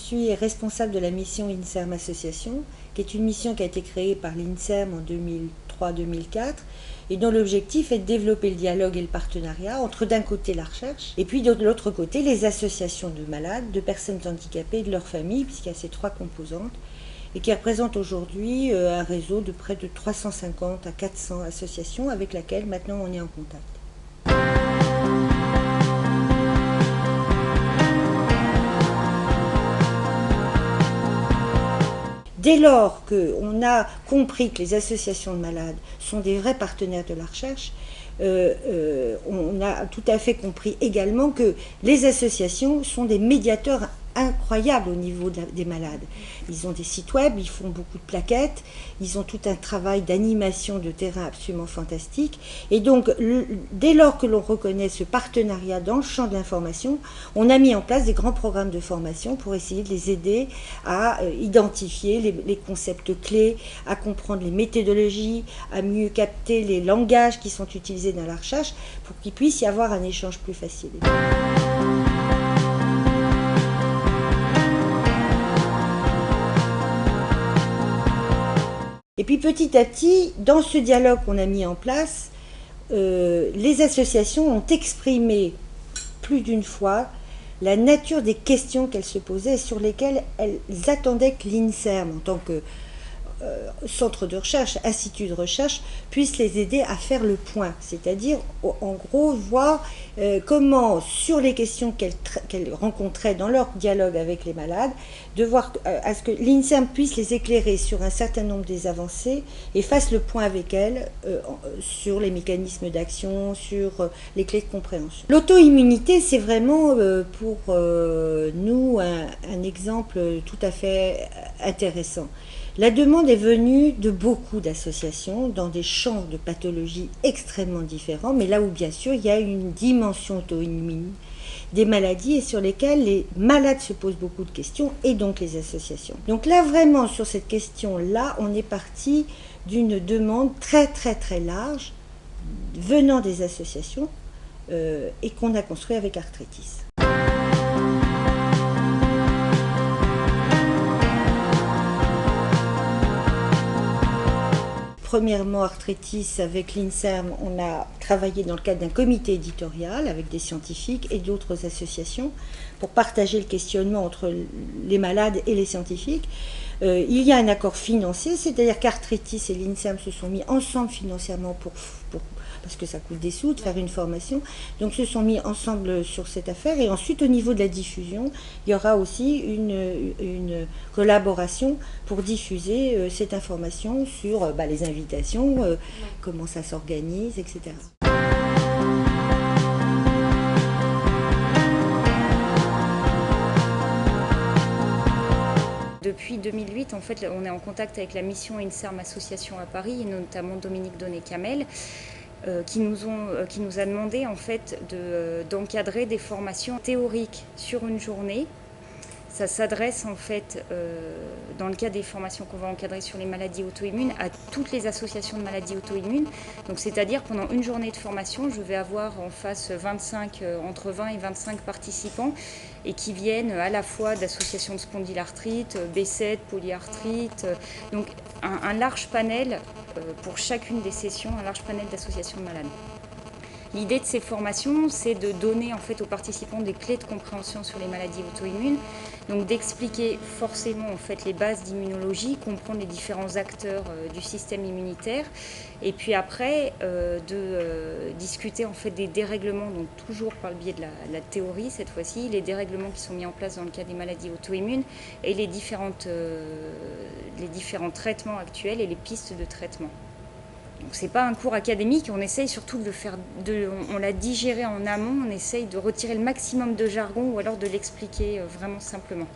suis responsable de la mission INSERM Association, qui est une mission qui a été créée par l'INSERM en 2003-2004 et dont l'objectif est de développer le dialogue et le partenariat entre d'un côté la recherche et puis de l'autre côté les associations de malades, de personnes handicapées et de leurs familles, puisqu'il y a ces trois composantes, et qui représente aujourd'hui un réseau de près de 350 à 400 associations avec lesquelles maintenant on est en contact. Dès lors qu'on a compris que les associations de malades sont des vrais partenaires de la recherche, on a tout à fait compris également que les associations sont des médiateurs incroyables au niveau des malades. Ils ont des sites web, ils font beaucoup de plaquettes, ils ont tout un travail d'animation de terrain absolument fantastique. Et donc, dès lors que l'on reconnaît ce partenariat dans le champ de l'information, on a mis en place des grands programmes de formation pour essayer de les aider à identifier les concepts clés, à comprendre les méthodologies, à mieux capter les langages qui sont utilisés dans la recherche pour qu'il puisse y avoir un échange plus facile. Et puis petit à petit, dans ce dialogue qu'on a mis en place, les associations ont exprimé plus d'une fois la nature des questions qu'elles se posaient et sur lesquelles elles attendaient que l'INSERM, en tant que centre de recherche, institut de recherche, puisse les aider à faire le point, c'est-à-dire en gros voir comment sur les questions qu'elles rencontraient dans leur dialogue avec les malades, de voir à ce que l'INSERM puisse les éclairer sur un certain nombre des avancées et fasse le point avec elles sur les mécanismes d'action, sur les clés de compréhension. L'auto-immunité, c'est vraiment pour nous un exemple tout à fait intéressant. La demande est venue de beaucoup d'associations dans des champs de pathologie extrêmement différents, mais là où bien sûr il y a une dimension auto-immune des maladies et sur lesquelles les malades se posent beaucoup de questions et donc les associations. Donc là vraiment sur cette question-là, on est parti d'une demande très large venant des associations et qu'on a construit avec Arthritis. Premièrement, Arthritis, avec l'INSERM, on a travaillé dans le cadre d'un comité éditorial avec des scientifiques et d'autres associations pour partager le questionnement entre les malades et les scientifiques. Il y a un accord financier, c'est-à-dire qu'Arthritis et l'INSERM se sont mis ensemble financièrement parce que ça coûte des sous de faire une formation, donc se sont mis ensemble sur cette affaire. Et ensuite au niveau de la diffusion, il y aura aussi une collaboration pour diffuser cette information sur les invitations, comment ça s'organise, etc. Depuis 2008, en fait, on est en contact avec la mission INSERM Association à Paris, et notamment Dominique Donnet-Camel, qui nous a demandé en fait d'encadrer des formations théoriques sur une journée. Ça s'adresse en fait, dans le cas des formations qu'on va encadrer sur les maladies auto-immunes, à toutes les associations de maladies auto-immunes. Donc c'est-à-dire pendant une journée de formation, je vais avoir en face entre 20 et 25 participants et qui viennent à la fois d'associations de spondylarthrite, B7, polyarthrite, donc un large panel pour chacune des sessions, un large panel d'associations de malades. L'idée de ces formations, c'est de donner en fait aux participants des clés de compréhension sur les maladies auto-immunes, donc d'expliquer forcément en fait les bases d'immunologie, comprendre les différents acteurs du système immunitaire, et puis après de discuter en fait des dérèglements, donc toujours par le biais de la théorie cette fois-ci, les dérèglements qui sont mis en place dans le cas des maladies auto-immunes et les différents traitements actuels et les pistes de traitement. Donc c'est pas un cours académique, on essaye surtout de le faire, on l'a digéré en amont, on essaye de retirer le maximum de jargon ou alors de l'expliquer vraiment simplement.